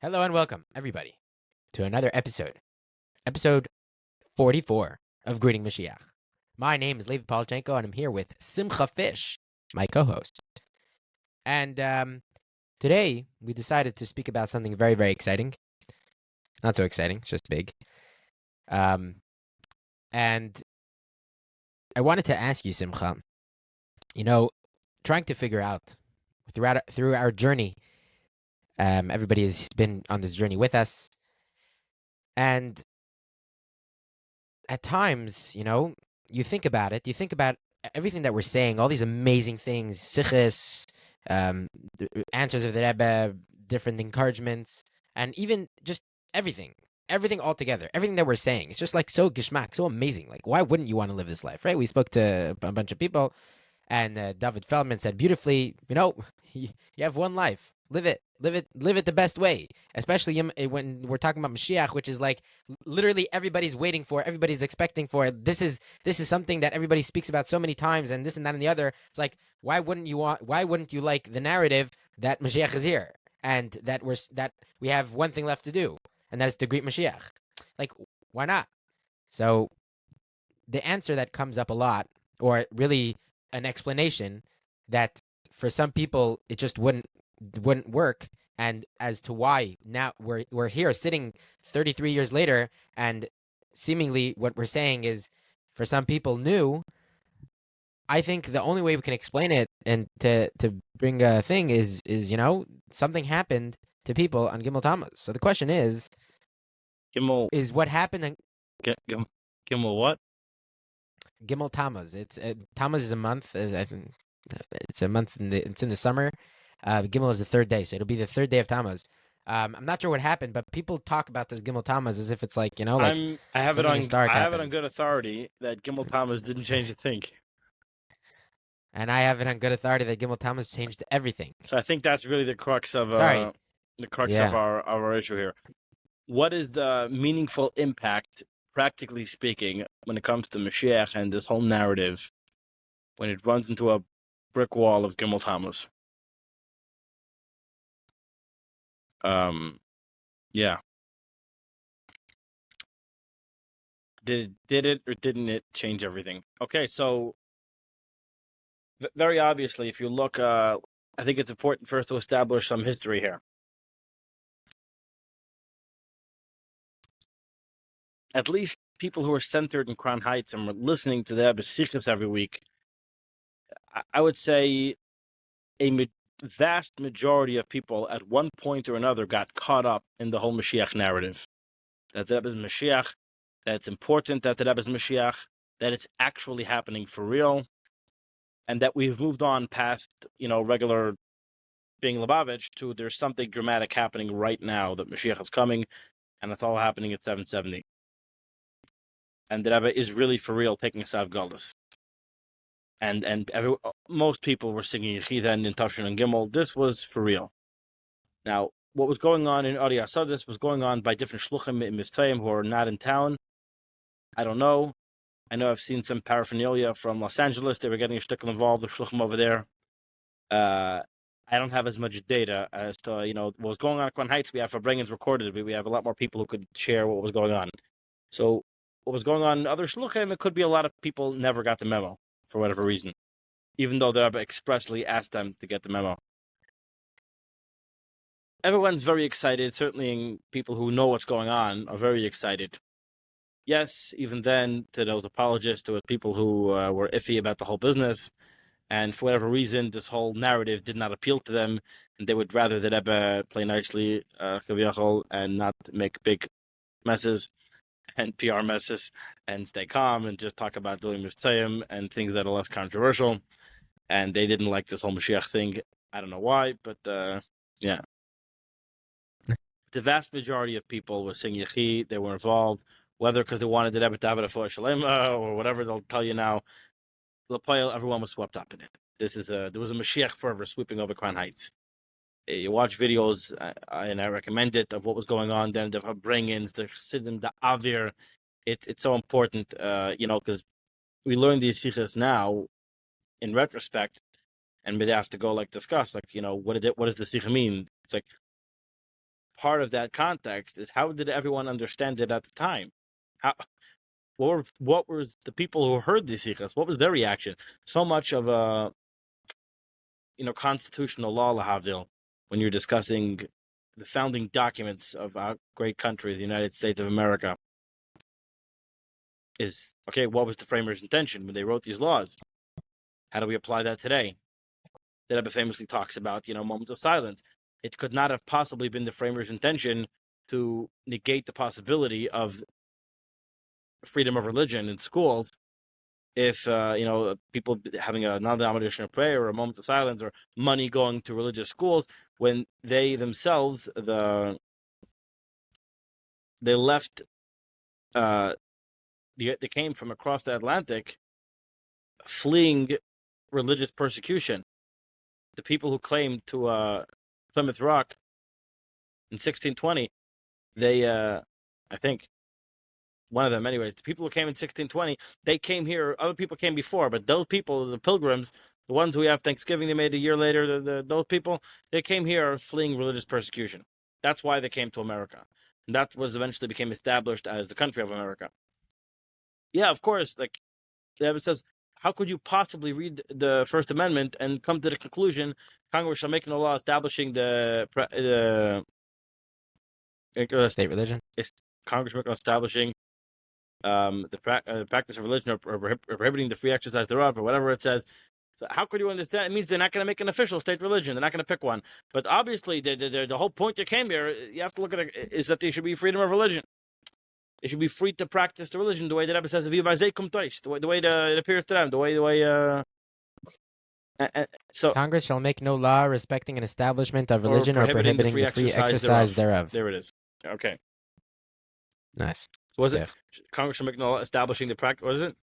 Hello and welcome, everybody, to another episode 44 of Greeting Mashiach. My name is Levi Palchenko, and I'm here with Simcha Fish, my co-host. And today, we decided to speak about something very, very exciting. Not so exciting, it's just big. And I wanted to ask you, Simcha, trying to figure out through our journey, everybody has been on this journey with us, and at times, you think about it, you think about everything that we're saying, all these amazing things, sichos, the answers of the Rebbe, different encouragements, and even just everything all together, everything that we're saying. It's just like so geschmack, so amazing. Like, why wouldn't you want to live this life, right? We spoke to a bunch of people, and David Feldman said beautifully, you have one life. Live it the best way. Especially when we're talking about Mashiach, which is like literally everybody's waiting for, everybody's expecting for. This is something that everybody speaks about so many times, and this and that and the other. It's like, why wouldn't you like the narrative that Mashiach is here, and that we have one thing left to do, and that is to greet Mashiach. Like, why not? So the answer that comes up a lot, or really an explanation that for some people it just wouldn't work, and as to why now we're here sitting 33 years later, and seemingly what we're saying is for some people new. I think the only way we can explain it and to bring a thing is something happened to people on Gimmel Tammuz. So the question is Gimmel what happened on Gimmel what? Gimmel Tammuz. Tammuz is a month. I think it's a month it's in the summer. Gimmel is the third day, so it'll be the third day of Tammuz. I'm not sure what happened, but people talk about this Gimmel Tammuz as if it's like I have it happened. on good authority that Gimmel Tammuz didn't change a thing. And I have it on good authority that Gimmel Tammuz changed everything. So I think that's really the crux of Sorry. of our issue here. What is the meaningful impact, practically speaking, when it comes to Mashiach and this whole narrative, when it runs into a brick wall of Gimmel Tammuz? Yeah. Did it or didn't it change everything? Okay, so very obviously, if you look, I think it's important first to establish some history here. At least people who are centered in Crown Heights and were listening to the Besichas every week, I would say a vast majority of people at one point or another got caught up in the whole Mashiach narrative. That the Rebbe is Mashiach, that it's important that the Rebbe is Mashiach, that it's actually happening for real, and that we've moved on past, regular being Lubavitch to there's something dramatic happening right now, that Mashiach is coming, and it's all happening at 770. And the Rebbe is really for real taking us out of Galus. And most people were singing Yechida and in Tafshin and Gimmel. This was for real. Now, what was going on in Adi Asadis was going on by different shluchim in Mitzrayim who are not in town. I don't know. I know I've seen some paraphernalia from Los Angeles. They were getting a shtickle involved, the shluchim over there. I don't have as much data as to, what was going on at Crown Heights. We have Fabrengens recorded. We have a lot more people who could share what was going on. So what was going on in other shluchim, it could be a lot of people never got the memo for whatever reason, even though the Rebbe expressly asked them to get the memo. Everyone's very excited. Certainly people who know what's going on are very excited. Yes, even then, to those apologists, to people who were iffy about the whole business, and for whatever reason, this whole narrative did not appeal to them, and they would rather the Rebbe play nicely, and not make big messes and PR messes, and stay calm and just talk about doing Mitzayim and things that are less controversial. And they didn't like this whole Mashiach thing. I don't know why, but yeah. The vast majority of people were singing Yechi. They were involved, whether because they wanted the Rebbe to have it for Shalema or whatever they'll tell you now. Everyone was swept up in it. There was a Mashiach fervor sweeping over Crown Heights. You watch videos, and I recommend it, of what was going on then, the Fabrengens, the Chassidim, the Avir. It's so important, because we learn these sichos now in retrospect, and we have to go discuss, what does the sikha mean? It's like part of that context is how did everyone understand it at the time? What was the people who heard the sichas? What was their reaction? So much of a constitutional law, lahavdil, when you're discussing the founding documents of our great country, the United States of America, is okay. What was the framers' intention when they wrote these laws? How do we apply that today? The Rebbe famously talks about moments of silence. It could not have possibly been the framers' intention to negate the possibility of freedom of religion in schools if people having a non-denominational prayer or a moment of silence or money going to religious schools when they themselves they left they came from across the Atlantic fleeing religious persecution. The people who claimed to Plymouth Rock in 1620, they I think one of them anyways, the people who came in 1620, they came here. Other people came before, but those people, the pilgrims, the ones who we have Thanksgiving they made a year later, those people, they came here fleeing religious persecution. That's why they came to America. And that was eventually became established as the country of America. Yeah, of course, like the Rebbe says, how could you possibly read the First Amendment and come to the conclusion Congress shall make no law establishing the state religion? Congress make no establishing the practice of religion or prohibiting the free exercise thereof, or whatever it says. So how could you understand? It means they're not going to make an official state religion. They're not going to pick one. But obviously, the whole point they came here, you have to look at it, is that there should be freedom of religion. They should be free to practice the religion the way the Rebbe says, the way it appears to them, the way. So Congress shall make no law respecting an establishment of religion or prohibiting the free exercise thereof. There it is. Okay. Nice. So was it Congress shall make no law establishing the practice? What is it?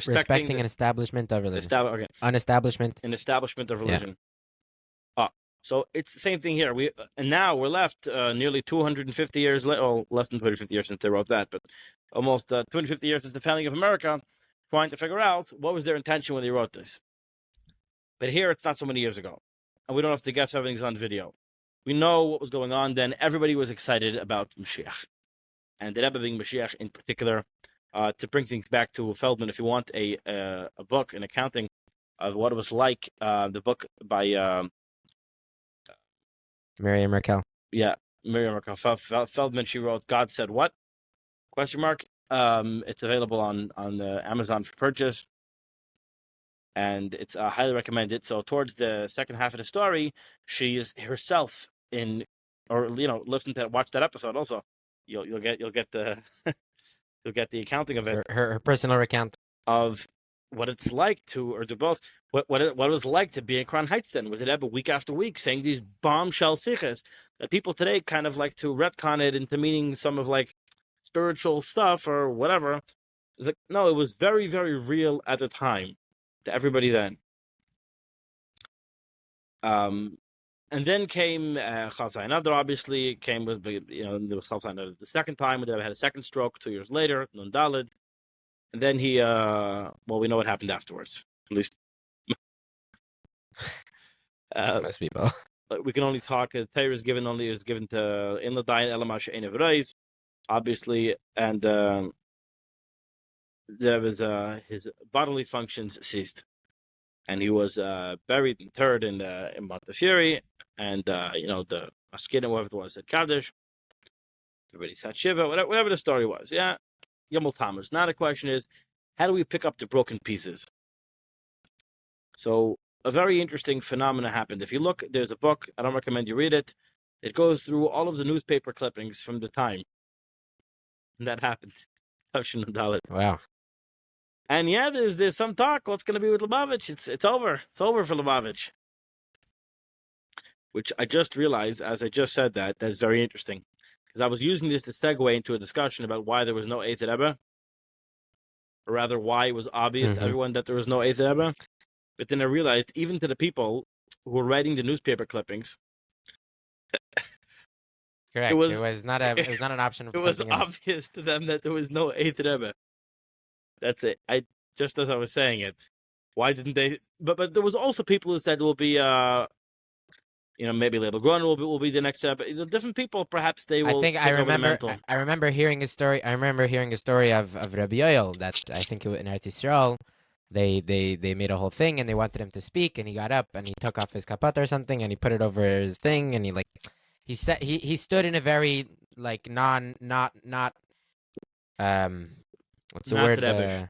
Respecting an establishment of religion. Okay. An establishment of religion. Yeah. So it's the same thing here. Now we're left nearly 250 years later, well, less than 250 years since they wrote that, but almost 250 years since the founding of America, trying to figure out what was their intention when they wrote this. But here it's not so many years ago, and we don't have to guess, everything's on video. We know what was going on then. Everybody was excited about Mashiach, and the Rebbe being Mashiach in particular. To bring things back to Feldman, if you want a book, an accounting of what it was like, the book by Miriam Raquel. Yeah, Miriam Raquel Feldman. She wrote "God Said What?" ? It's available on Amazon for purchase, and it's highly recommended. So towards the second half of the story, she is herself watch that episode. Also, you'll get the you'll get the accounting of it. Her personal account of what it's like to do both. What it was like to be in Crown Heights then, with the Rebbe week after week saying these bombshell sichas that people today kind of like to retcon it into meaning some of like spiritual stuff or whatever. It's like, no, it was very, very real at the time to everybody then. And then came Chalzai Nadar, obviously, came with, there was Chalzai Nadar the second time, and then had a second stroke 2 years later, Nun Daled. And then he, we know what happened afterwards, at least. Most people. We can only talk, the Torah is given to In Ladayin Elamash Ein Evreis, obviously, and there was his bodily functions ceased. And he was buried and interred in Montefiore, and the Askidim, whatever it was, at Kaddish. Everybody sat Shiva, whatever the story was. Yeah, Gimmel Tammuz. Now the question is, how do we pick up the broken pieces? So a very interesting phenomena happened. If you look, there's a book. I don't recommend you read it. It goes through all of the newspaper clippings from the time and that happened. Wow. And yeah, there's some talk. What's going to be with Lubavitch? It's over. It's over for Lubavitch. Which I just realized, as I just said that's very interesting. Because I was using this to segue into a discussion about why there was no Eighth Rebbe. Or rather, why it was obvious to everyone that there was no Eighth Rebbe. But then I realized, even to the people who were writing the newspaper clippings, correct. It was not an option. It was obvious to them that there was no Eighth Rebbe. That's it. Just as I was saying it, why didn't they? But there was also people who said there will be maybe Label Grun will be the next step. Different people, perhaps they will take over the mantle. I remember hearing a story. I remember hearing a story of Rabbi Yoel that I think it was in Eretz Yisrael. They made a whole thing and they wanted him to speak, and he got up and he took off his kapat or something and he put it over his thing, and he said he stood in a very like not what's the Not word Rebbe.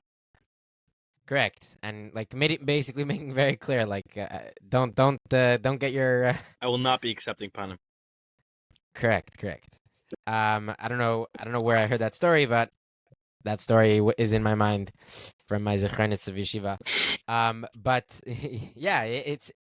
correct, and like basically making very clear like don't get your I will not be accepting panim. correct. I don't know where I heard that story, but that story is in my mind from my Zechronis of Yeshiva. But yeah, it's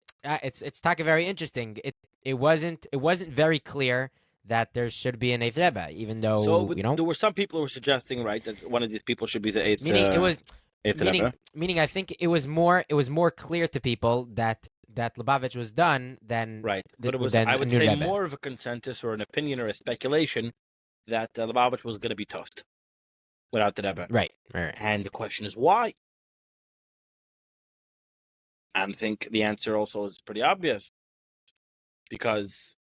taka very interesting. It wasn't very clear that there should be an eighth Rebbe, even though there were some people who were suggesting, right, that one of these people should be the eighth. Meaning it was eighth Rebbe. Meaning I think it was more clear to people that Lubavitch was done than right. But it was, I would say, Rebbe. more of a consensus or an opinion or a speculation that Lubavitch was going to be toughed without the Rebbe. Right. And the question is why? And I think the answer also is pretty obvious. Because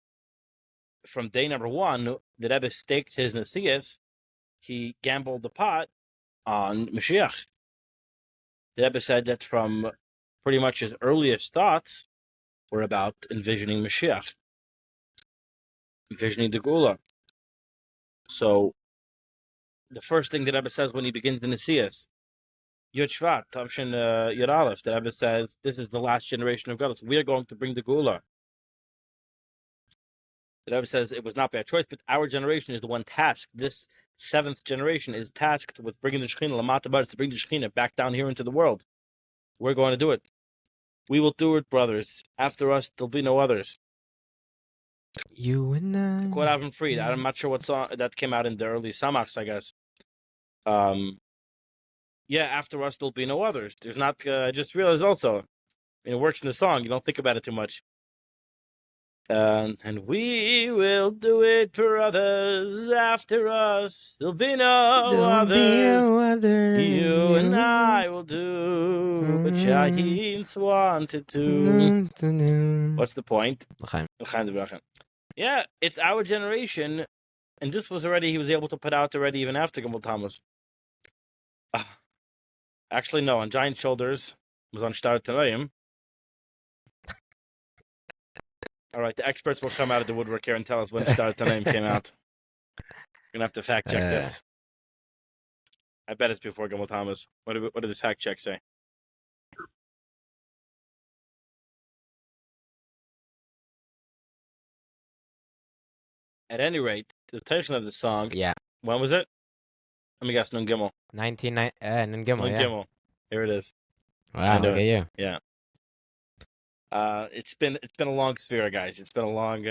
from day number one, the Rebbe staked his Nasias, he gambled the pot on Mashiach. The Rebbe said that from pretty much his earliest thoughts were about envisioning Mashiach, envisioning the Gula. So the first thing the Rebbe says when he begins the Nasias, Yud Shvat, Tavshin Yud Aleph, the Rebbe says, this is the last generation of Galus. We are going to bring the Gula. The Rebbe says it was not by choice, but our generation is the one tasked. This seventh generation is tasked with bringing the Shekhinah, Lamata Baris, to bring the Shekhinah back down here into the world. We're going to do it. We will do it, brothers. After us, there'll be no others. You and I. Quote Avram Fried. I'm not sure what song that came out in the early Samachs, I guess. Yeah, after us, there'll be no others. There's not. I just realized also, it works in the song. You don't think about it too much. And we will do it for others. After us, there'll be no others. You and I will do what Shahins wanted to. What's the point? Yeah, it's our generation, and this was already, he was able to put out already even after Gimmel Tammuz. Actually, no, on Giant Shoulders was on Shtar Tanoim. All right, the experts will come out of the woodwork here and tell us when Shtar Tanoim came out. We're gonna have to fact check this. I bet it's before Gimmel Tammuz. What did the fact check say? At any rate, the title of the song. Yeah. When was it? Let me guess. Nun Gimmel. Nun Gimmel. Yeah. Gimmel. Here it is. Wow. Look at you. Yeah. It's been a long sphere, guys. It's been a long.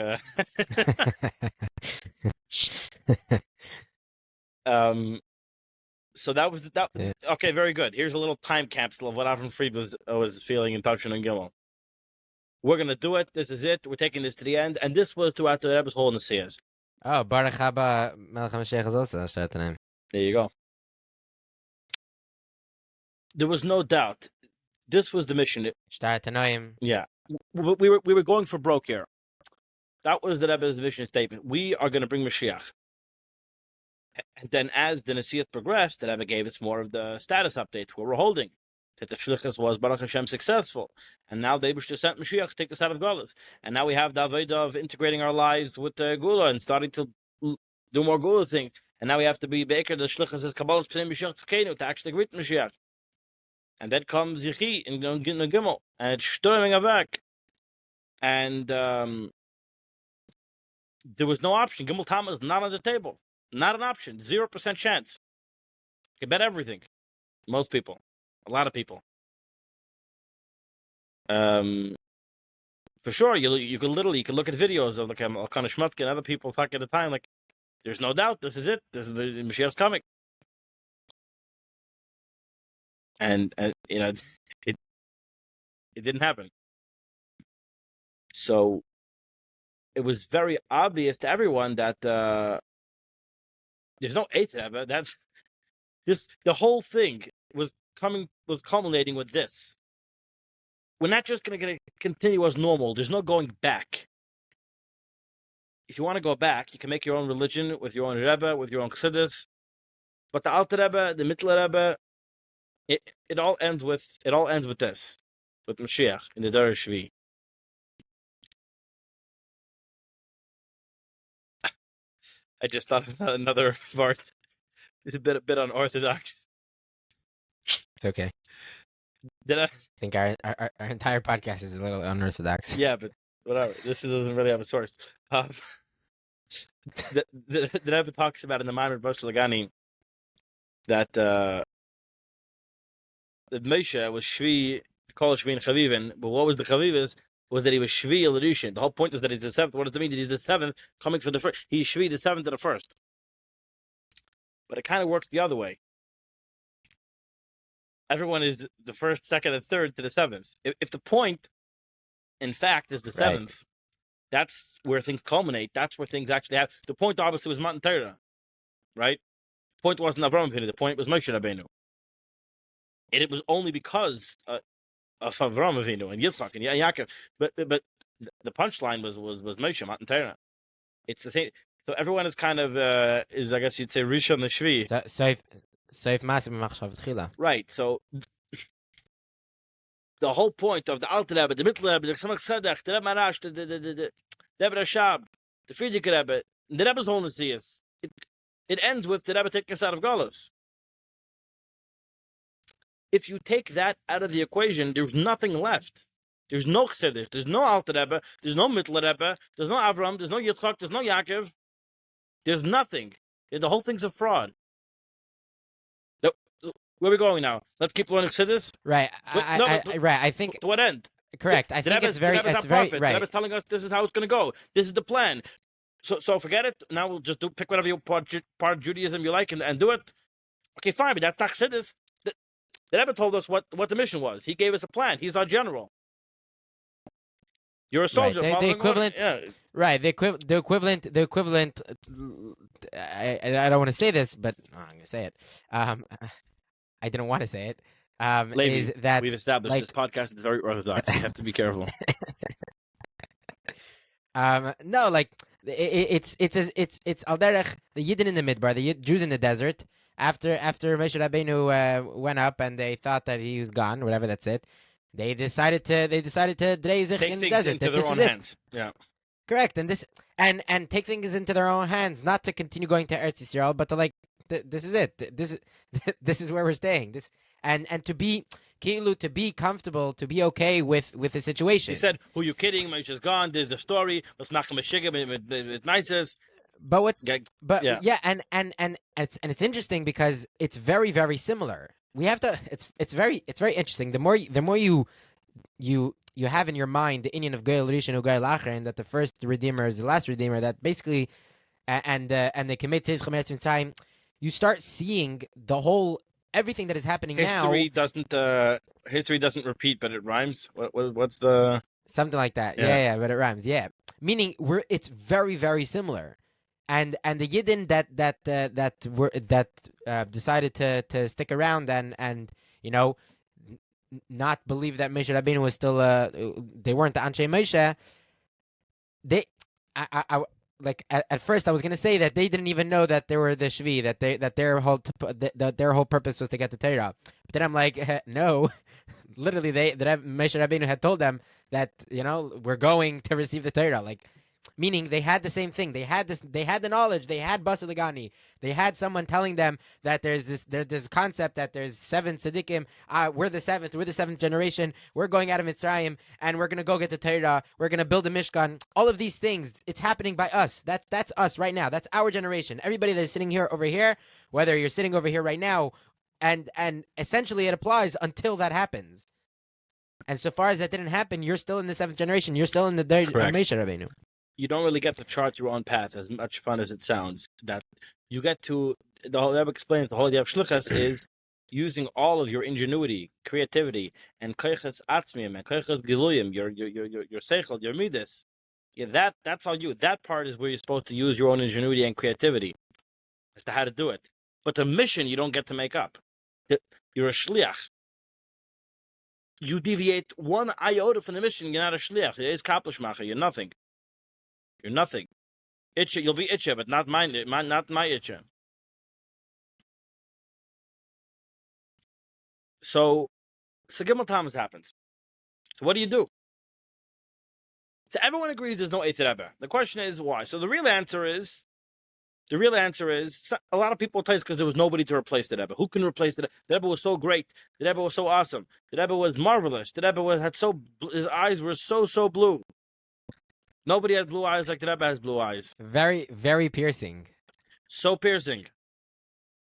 So that was that. Yeah. Okay, very good. Here's a little time capsule of what Avram Fried was feeling in Tavshin and Gimmel. We're gonna do it. This is it. We're taking this to the end, and this was throughout the Rebbe's whole Nasias. Oh, Baruch Haba Melech HaMashiach is also Shtar Tanoim. There you go. There was no doubt. This was the mission. Shtar Tanoim. Yeah, we were going for broke here. That was the Rebbe's mission statement. We are going to bring Mashiach. And then, as the Nasiat progressed, the Rebbe gave us more of the status updates where we're holding. That the Shlichus was Baruch Hashem successful, and now they wish to send Mashiach to take us out of Galus. And now we have the Avodah of integrating our lives with the Gula and starting to do more Gula things. And now we have to be Baker, the Shlichus is Kabbalah's Pnei Mashiach Tzkeinu to actually greet Mashiach. And then comes Yechi in Gimmel, and it's storming Avak. And there was no option. Gimmel Tammuz is not on the table. Not an option. 0% chance. You can bet everything. Most people. A lot of people. For sure, you could look at videos of like Elkanah Shmutke and other people talking at the time. Like, there's no doubt. This is it. This is Mashiach's coming. And you know, it didn't happen. So it was very obvious to everyone that there's no eighth Rebbe. That's this. The whole thing was culminating with this. We're not just going to continue as normal. There's no going back. if you want to go back, you can make your own religion with your own Rebbe, with your own Chassidus. But the Alter Rebbe, the Mittler Rebbe, it all ends with this, with Mashiach in the Dor Shvi. I just thought of another part. It's a bit unorthodox. It's okay. Did I? I think our entire podcast is a little unorthodox. Yeah, but whatever. This doesn't really have a source. The Rebbe talks about in the Maimon Rosh Lagani that Moshe was Shvi, called Shvi and Chavivin, but what was the Chavivas was that he was Shvi Elishin. The whole point is that he's the seventh. What does it mean that he's the seventh coming from the first? He's Shvi, the seventh to the first. But it kind of works the other way. Everyone is the first, second, and third to the seventh. If the point, in fact, is the seventh, that's where things culminate. That's where things actually happen. The point obviously was Matan Torah, right? The point wasn't Avraham Avinu. The point was Moshe Rabbeinu. And it was only because of Avraham Avinu and Yitzchak and Yaakov. But the punchline was Moshe Matan Torah. It's the same. So everyone is kind of is, I guess you'd say, Rishon the Shvi. Soif Masim Machshav Tchila. Right. So the whole point of the Alter Rebbe, the Mittler Rebbe, the Tzemach Tzedek, the Rebbe Marash, the Rebbe Rashab, the Frierdiker Rebbe, the Rebbe's whole Nesias, it ends with the Rebbe taking us out of Galus. If you take that out of the equation, there's nothing left. There's no Chassidus, there's no Alter Rebbe, there's no Mittler Rebbe, there's no Avram, there's no Yitzchak, there's no Yaakov. There's nothing. The whole thing's a fraud. Where are we going now? Let's keep learning Chassidus? Right. I think to what end? Correct. I think it's very right. The Rebbe's telling us this is how it's going to go. This is the plan. So forget it. Now we'll just pick whatever part of Judaism you like and do it. Okay, fine, but that's not Chassidus. The Rebbe told us what the mission was. He gave us a plan. He's our general. You're a soldier. Right. The equivalent. Yeah. Right. The equivalent. I don't want to say this, but I'm going to say it. I didn't want to say it. Levi, is that we've established this podcast is very orthodox. You have to be careful. No, like it's al derech the Yidden in the Midbar, the Jews in the desert. After Moshe Rabbeinu went up and they thought that he was gone, whatever, that's it. They decided to dreizich in the desert. Into their own hands. Yeah. Correct, and take things into their own hands, not to continue going to Eretz Yisrael, but to this is it. This is where we're staying. And to be comfortable, to be okay with the situation. He said, "Who you kidding? Moshe's gone. There's a story. Let's knock him a shigga with nices." Yeah, and it's interesting because it's very, very similar. We have to. It's very interesting. The more you have in your mind the Indian of Goyal Rishon and Goyal Acher, and that the first Redeemer is the last Redeemer. That basically, and the Kemet Teiz Chomer Tzimtzayim, you start seeing the whole everything that is happening now. History doesn't repeat, but it rhymes. What's the something like that? Yeah, but it rhymes. Yeah, meaning it's very, very similar. And the Yidden that decided to stick around and not believe that Moshe Rabbeinu was still they weren't the Anshe Moshe. At first I was gonna say that they didn't even know that they were the Shvi, that their whole purpose was to get the Torah. But then I'm like, no, literally Moshe Rabbeinu had told them that we're going to receive the Torah, meaning they had the same thing. They had the knowledge. They had Basa Lagani. They had someone telling them that there's this concept that there's 7 tzaddikim. We're the seventh generation. We're going out of Mitzrayim and we're gonna go get the Torah. We're gonna build a Mishkan. All of these things, it's happening by us. That's us right now. That's our generation. Everybody that is sitting here over here, whether you're sitting over here right now, and essentially it applies until that happens. And so far as that didn't happen, you're still in the 7th generation. You're still in the Moshe Rabbeinu. You don't really get to chart your own path, as much fun as it sounds. That you get to, the whole Rebbe explains, the whole idea of shlichus is using all of your ingenuity, creativity, and koiches atzmiyim, and koiches giluyim, your seichel, your midas. Yeah, that's how that part is where you're supposed to use your own ingenuity and creativity as to how to do it. But the mission you don't get to make up. You're a shliach. You deviate one iota from the mission, you're not a shliach. You're nothing. You're nothing. Itcha, you'll be itcha, but not mine, not my itcha. So Gimmel Tammuz happens. So what do you do? So everyone agrees there's no Eitzah Rebbe. The question is why. So the real answer is a lot of people tell us because there was nobody to replace the Rebbe. Who can replace the Rebbe? The Rebbe was so great. The Rebbe was so awesome. The Rebbe was marvelous. The Rebbe his eyes were so blue. Nobody has blue eyes like the Rebbe has blue eyes. Very, very piercing. So piercing.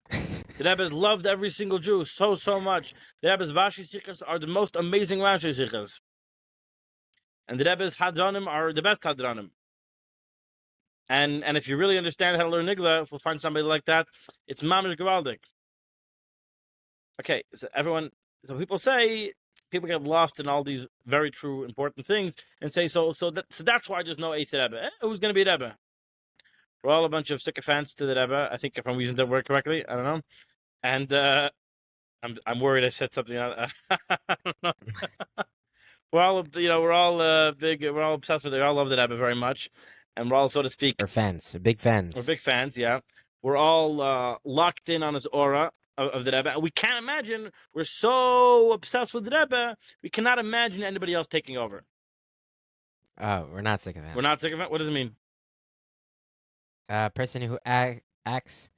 The Rebbe loved every single Jew so much. The Rebbe's Rashi Sichas are the most amazing Rashi Sichas. And the Rebbe's Hadranim are the best Hadranim. And if you really understand how to learn Nigla, if we'll find somebody like that, it's Mamish Gewaldik. Okay, so people get lost in all these very true, important things and say, so that's why there's no Eitzah Rebbe. Who's going to be Rebbe? We're all a bunch of sycophants to the Rebbe. I think if I'm using that word correctly, I don't know. And I'm worried I said something. I don't know. We're all big. We're all obsessed with it. We all love the Rebbe very much, and we're all, so to speak, we're fans. We're big fans. We're big fans. Yeah, we're all locked in on his aura of the Rebbe. We can't imagine. We're so obsessed with the Rebbe. We cannot imagine anybody else taking over. Oh, we're not sick of it. We're not sick of it. What does it mean? A person who acts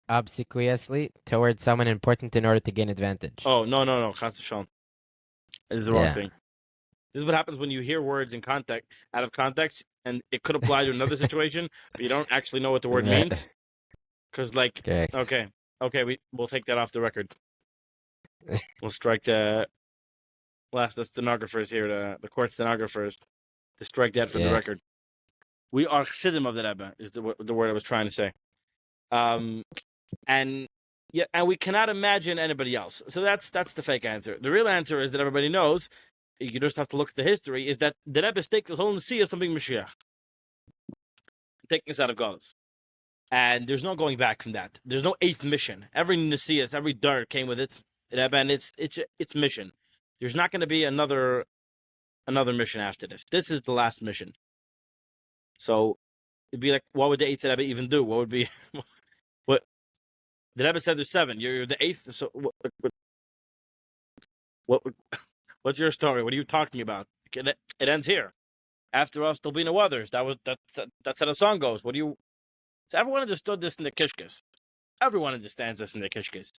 obsequiously towards someone important in order to gain advantage. Oh, no. Chas v'shalom. This is the wrong thing. This is what happens when you hear words in context, out of context, and it could apply to another situation, but you don't actually know what the word means. Because, okay, we'll take that off the record. We'll strike the stenographers here, the court stenographers, to strike that from the record. We are chassidim of the Rebbe, is the word I was trying to say. And we cannot imagine anybody else. So that's the fake answer. The real answer is that everybody knows. You just have to look at the history. Is that the Rebbe staked his whole Nesiah something Mashiach, taking us out of Galus, and there's no going back from that. There's no eighth mission. Every Nesiah, every Dar came with it, Rebbe, and its mission. There's not going to be another mission after this. This is the last mission. So it'd be like, what would the eighth Rebbe even do? What would be what? The Rebbe said there's 7. You're the 8th. So what? What's your story? What are you talking about? It ends here. After us, there'll be no others. That's how the song goes. What do you? So everyone understood this in the Kishkis. Everyone understands this in the Kishkis.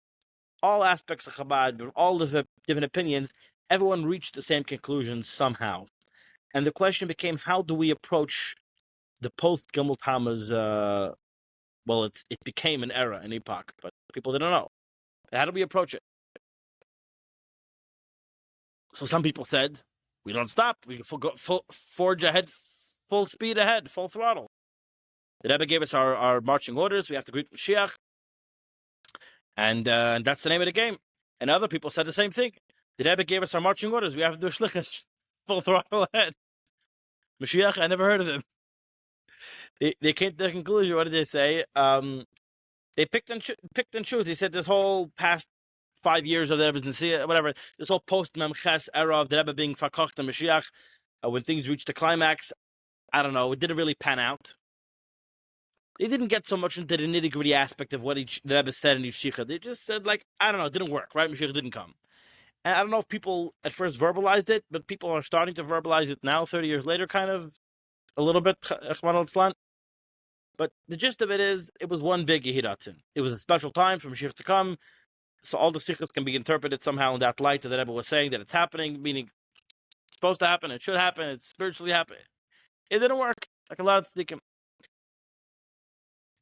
All aspects of Chabad, all the different opinions, everyone reached the same conclusion somehow. And the question became, how do we approach the post-Gimmel Tammuz? It became an era, an epoch, but people didn't know. How do we approach it? So some people said, we don't stop. We forge ahead, full speed ahead, full throttle. The Rebbe gave us our marching orders. We have to greet Mashiach. And that's the name of the game. And other people said the same thing. The Rebbe gave us our marching orders. We have to do shlichus, full throttle ahead. Mashiach, I never heard of him. They came to the conclusion. What did they say? They picked and chose. They said this whole past 5 years of the Rebbe's Nesiah, whatever, this whole post-Memches era of the Rebbe being Fakach to Mashiach, when things reached the climax, I don't know, it didn't really pan out. They didn't get so much into the nitty-gritty aspect of what the Rebbe said in each Shikha. They just said, I don't know, it didn't work, right? Mashiach didn't come. And I don't know if people at first verbalized it, but people are starting to verbalize it now, 30 years later, kind of, a little bit, but the gist of it is, it was one big Yehiratzin. It was a special time for Mashiach to come. So all the sikhs can be interpreted somehow in that light that the Rebbe was saying that it's happening, meaning it's supposed to happen, it should happen, it's spiritually happening. It didn't work, like a lot of tzaddikim.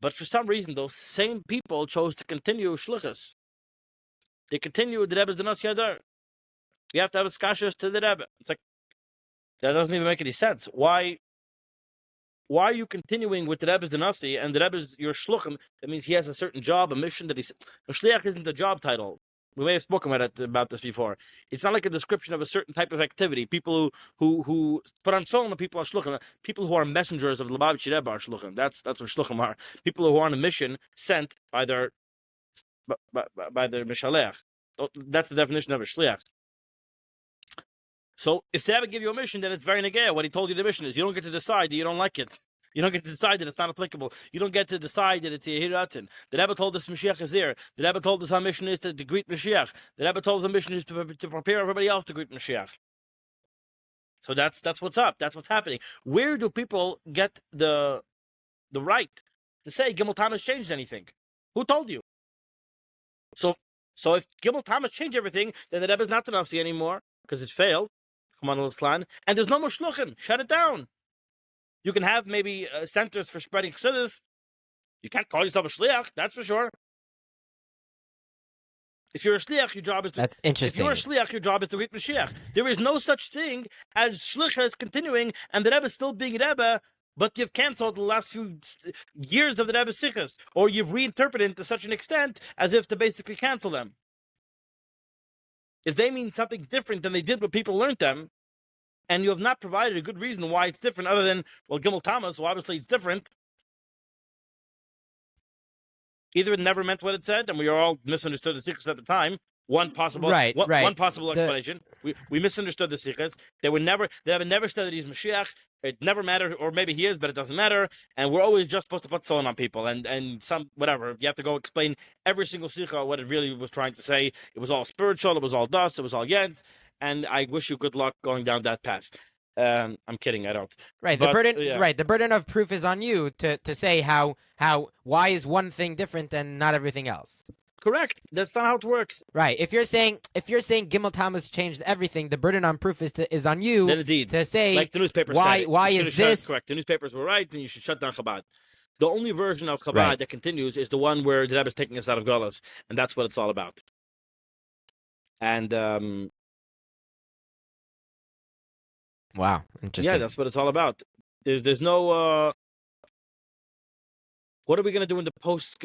But for some reason, those same people chose to continue shlichus. They continue with the Rebbe's Dinos Yadar. You have to have a skashas to the Rebbe. It's like, that doesn't even make any sense. Why are you continuing with the Rebbe's Dinasti and the Rebbe's your shluchim? That means he has a certain job, a mission that he's. A shliach isn't a job title. We may have spoken about this before. It's not like a description of a certain type of activity. People who put on film, people are shluchim. People who are messengers of the Lubavitcher Rebbe are shluchim. That's what shluchim are. People who are on a mission sent by their mishalech. That's the definition of a shliach. So if the Rebbe give you a mission, then it's very negaya. What he told you the mission is, you don't get to decide that you don't like it. You don't get to decide that it's not applicable. You don't get to decide that it's a Hiratin. The Rebbe told us Mashiach is there. The Rebbe told us our mission is to greet Mashiach. The Rebbe told us our mission is to prepare everybody else to greet Mashiach. So that's what's up. That's what's happening. Where do people get the right to say Gimmel Tammuz changed anything? Who told you? So if Gimmel Tammuz changed everything, then the Rebbe is not the Nasi anymore because it failed. Come on, Islam, and there's no more shluchim. Shut it down. You can have maybe centers for spreading chassidus. You can't call yourself a shliach, that's for sure. If you're a shliach, your job is to... That's interesting. If you're a shliach, your job is to greet Mashiach. There is no such thing as shlichus continuing and the Rebbe is still being Rebbe, but you've canceled the last few years of the Rebbe's sichos, or you've reinterpreted it to such an extent as if to basically cancel them. If they mean something different than they did when people learned them, and you have not provided a good reason why it's different other than, well, Gimmel Tammuz, so obviously it's different. Either it never meant what it said, and we all misunderstood the sichos at the time. One possible explanation. We misunderstood the sichos. They have never said that he's Mashiach. It never mattered, or maybe he is, but it doesn't matter. And we're always just supposed to put tefillin on people, and some whatever. You have to go explain every single sicha what it really was trying to say. It was all spiritual. It was all dust. It was all yent. And I wish you good luck going down that path. I'm kidding. I don't. Right. But, the burden. yeah. Right. The burden of proof is on you to say why is one thing different and not everything else. Correct. That's not how it works. Right. If you're saying Gimmel Tammuz changed everything, the burden on proof is on you Then indeed. to say like the newspapers why said, why is this correct? The newspapers were right, and you should shut down Chabad. The only version of Chabad that continues is the one where the Rebbe is taking us out of Golas, and that's what it's all about. And wow, interesting. yeah, that's what it's all about. There's no. What are we going to do in the post?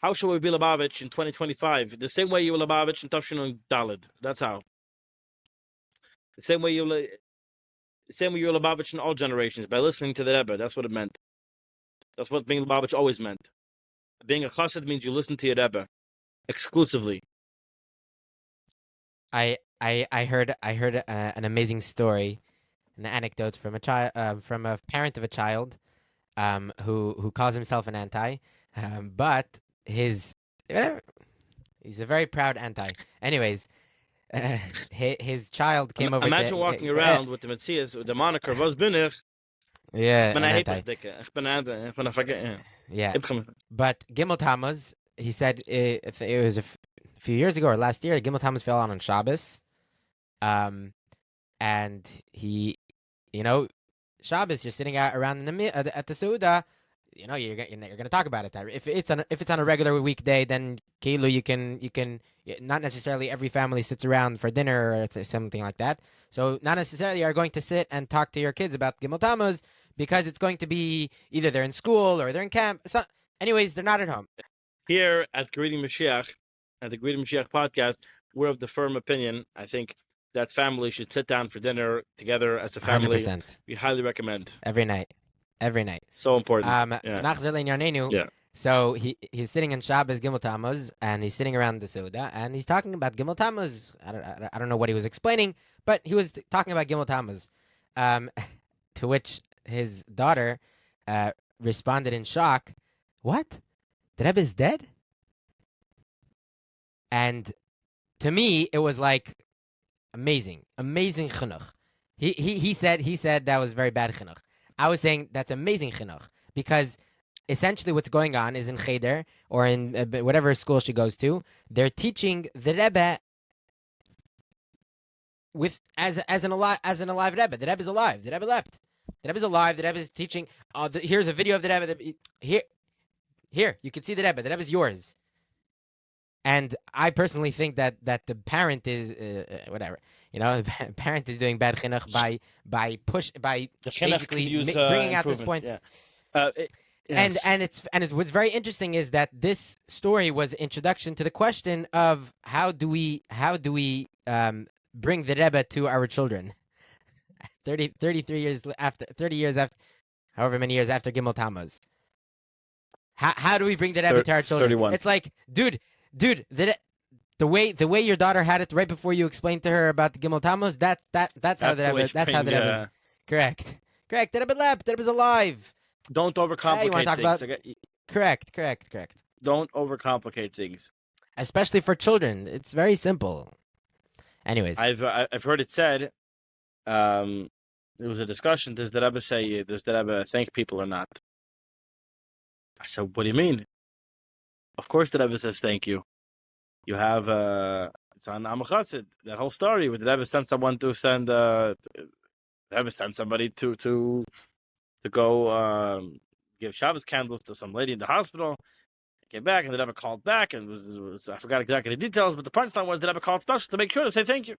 How shall we be Lubavitch in 2025? The same way you were Lubavitch in Tafshin and Dalid. That's how. The same way you were Lubavitch in all generations, by listening to the Rebbe. That's what it meant. That's what being Lubavitch always meant. Being a chassid means you listen to your Rebbe exclusively. I heard an amazing story, an anecdote from a parent of a child who calls himself an anti, but he's a very proud anti. Anyways, his child came over. Imagine walking around with the Metzias, with the moniker "Was bin ich?" Yeah, an anti. Yeah. But Gimmel Tammuz, he said it was a few years ago or last year, Gimmel Tammuz fell on Shabbos, and he, Shabbos, you're sitting around at the Suda, you're going to talk about it. If it's on a regular weekday, then Keilu, you can not necessarily every family sits around for dinner or something like that. So not necessarily are going to sit and talk to your kids about Gimmel Tammuz because it's going to be either they're in school or they're in camp. So, anyways, they're not at home. Here at Greeting Mashiach, at the Greeting Mashiach podcast, we're of the firm opinion, I think, that family should sit down for dinner together as a family. 100%. We highly recommend. Every night. So important. Yeah. So he's sitting in Shabbos Gimmel Tammuz, and he's sitting around the Suda, and he's talking about Gimmel Tammuz. I don't know what he was explaining, but he was talking about Gimmel Tammuz. To which his daughter responded in shock, "What? The Rebbe is dead?" And to me, it was like amazing chinuch. He said that was very bad chinuch. I was saying that's amazing chinuch because essentially what's going on is in Cheder or in whatever school she goes to, they're teaching the Rebbe as an alive Rebbe. The Rebbe is alive. The Rebbe leapt. The Rebbe is alive. The Rebbe is teaching. Here's a video of the Rebbe. Here you can see the Rebbe. The Rebbe is yours. And I personally think that the parent is whatever. The parent is doing bad chinuch by basically bringing out this point. Yeah. And what's very interesting is that this story was introduction to the question of how do we bring the Rebbe to our children 30 years after however many years after Gimmel Tammuz. How do we bring the Rebbe to our children? 31. It's like, dude, the way your daughter had it right before you explained to her about the Gimmel Tammuz, that's how the Rebbe is. Correct. The Rebbe leapt. The Rebbe is alive. Don't You want to overcomplicate talk things. about... Correct. Don't overcomplicate things. Especially for children. It's very simple. Anyways. I've heard it said, there was a discussion, does the Rebbe thank people or not? I said, what do you mean? Of course the Rebbe says thank you. You have, it's on Am Chassid, that whole story where the Rebbe sent someone to send, the Rebbe sent somebody to go give Shabbos candles to some lady in the hospital. Came back, and the Rebbe called back, and I forgot exactly the details, but the punchline was the Rebbe called special to make sure to say thank you.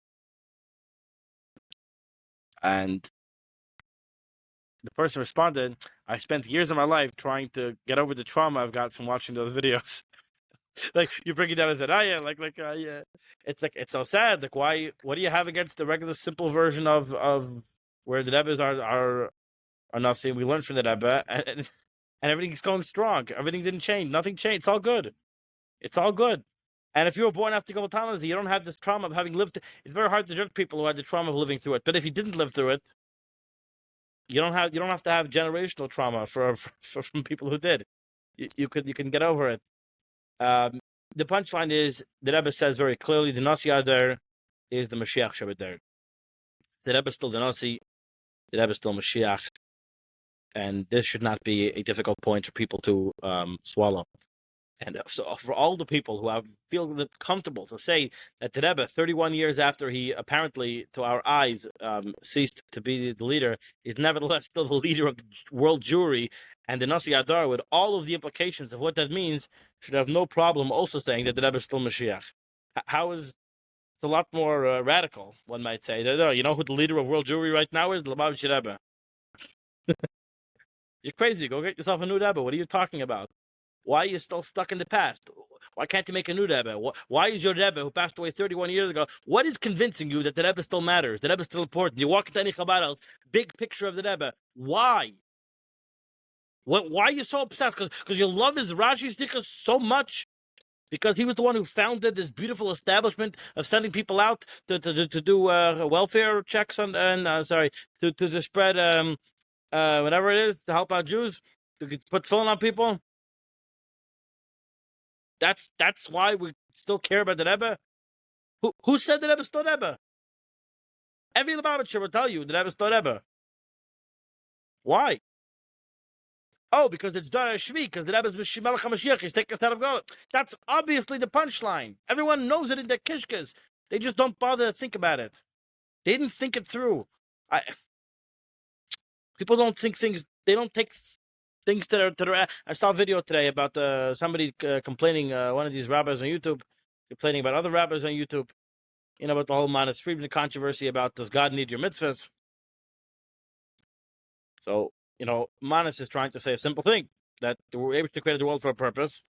And the person responded, I spent years of my life trying to get over the trauma I've got from watching those videos. Like, you bring it down and said, yeah. It's like, it's so sad. Like, why, what do you have against the regular simple version of where the Rebbes are nafsi? We learned from the Rebbe, and everything's going strong. Everything didn't change. Nothing changed. It's all good. It's all good. And if you were born after Gimmel Tammuz, you don't have this trauma of having lived. It's very hard to judge people who had the trauma of living through it. But if you didn't live through it, you don't have to have generational trauma from people who did. You can get over it. The punchline is, the Rebbe says very clearly, the Nasi Adar is the Mashiach Shabbat. The Rebbe is still the Nasi, the Rebbe is still Mashiach, and this should not be a difficult point for people to swallow. And so for all the people who feel comfortable to say that the Rebbe, 31 years after he apparently, to our eyes, ceased to be the leader, is nevertheless still the leader of the world Jewry, and the Nasi Adar, with all of the implications of what that means, should have no problem also saying that the Rebbe is still Mashiach. How is... It's a lot more radical, one might say. You know who the leader of world Jewry right now is? The Lubavitcher Rebbe. You're crazy. Go get yourself a new Rebbe. What are you talking about? Why are you still stuck in the past? Why can't you make a new Rebbe? Why is your Rebbe, who passed away 31 years ago, what is convincing you that the Rebbe still matters? The Rebbe is still important. You walk into any Chabad house, big picture of the Rebbe. Why? Why are you so obsessed? Because you love his Rashi's Tikkun so much? Because he was the one who founded this beautiful establishment of sending people out to do welfare checks to spread whatever it is, to help out Jews, to put phone on people? That's why we still care about the Rebbe? Who said the Rebbe is still Rebbe? Every Lubavitcher will tell you the Rebbe is still Rebbe. Why? Oh, because it's Dar Shvi, because the Rebbe is Melech HaMashiach, he's taking us out of God. That's obviously the punchline. Everyone knows it in their kishkas. They just don't bother to think about it. They didn't think it through. People don't think things, they don't take things that are. I saw a video today about somebody complaining, one of these rabbis on YouTube, complaining about other rabbis on YouTube, about the whole Manas Friedman controversy about, does God need your mitzvahs? So, Manas is trying to say a simple thing, that we were able to create the world for a purpose,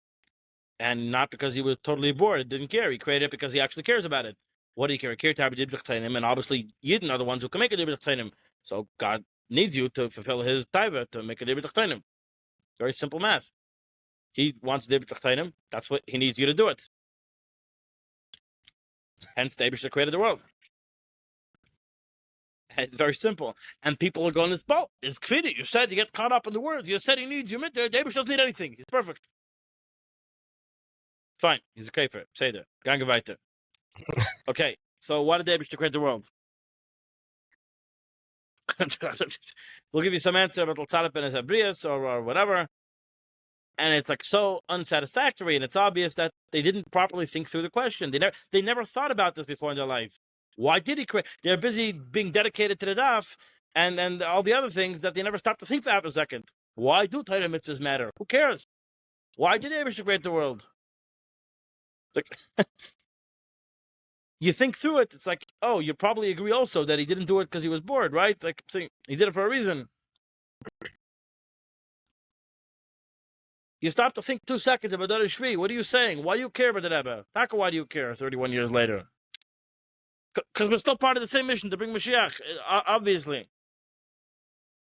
and not because he was totally bored, didn't care. He created it because he actually cares about it. What do you care? And obviously, Yidden are the ones who can make a Dibur. So God needs you to fulfill his taiva, to make a Dibur. Very simple math. He wants Dibur Tachtonim. That's what he needs you to do it. Hence, the Eibishter created the world. It's very simple. And people are going, this boat is kfidi. You said you get caught up in the words. You said he needs you. The Eibishter doesn't need anything. He's perfect. Fine. He's a kafir. Say that. Gang weiter. Okay. So why did the Eibishter create the world? We'll give you some answer about L'tzaref ben Esabrias or whatever. And it's like so unsatisfactory, and it's obvious that they didn't properly think through the question. They never thought about this before in their life. Why did he create? They're busy being dedicated to the daf and all the other things that they never stopped to think for half a second. Why do Torah mitzvahs matter? Who cares? Why did Eibishter create the world? Like, you think through it, it's like, oh, you probably agree also that he didn't do it because he was bored, right? Like, he did it for a reason. You stop to think 2 seconds about Dar Shvi. What are you saying? Why do you care about the Rebbe? Taka, why do you care 31 years later? Because we're still part of the same mission to bring Mashiach, obviously.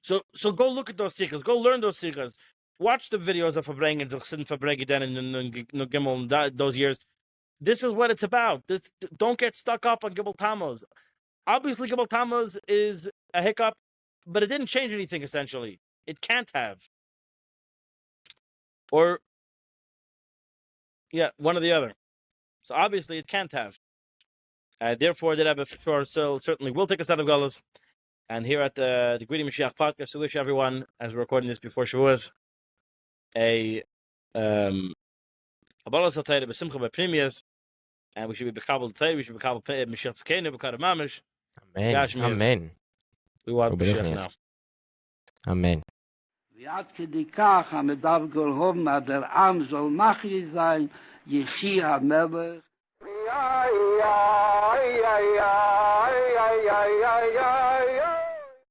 So go look at those sikhs. Go learn those sikhs. Watch the videos of Fabrengens, of Sin Fabregiden and Gimmel those years. This is what it's about. Don't get stuck up on Gimmel Tammuz. Obviously, Gimmel Tammuz is a hiccup, but it didn't change anything, essentially. It can't have. Or, yeah, one or the other. So obviously it can't have. Therefore, the Rebbe for sure certainly will take us out of Galus. And here at the Greedy Mashiach podcast, we wish everyone, as we're recording this before Shavuos, a Kabbalah Satayra B'Simcha B'Primius, and we should be B'Kabal Tatayra, we should be B'Kabal Mashiach Tzkeinu, B'Kadam Mamish, Amen. Gashmias. Amen. We want Uberichnias. Mashiach now. Amen. ועד כדי כך המדבר גולהום עד עם זול מחי זין יחי המלך.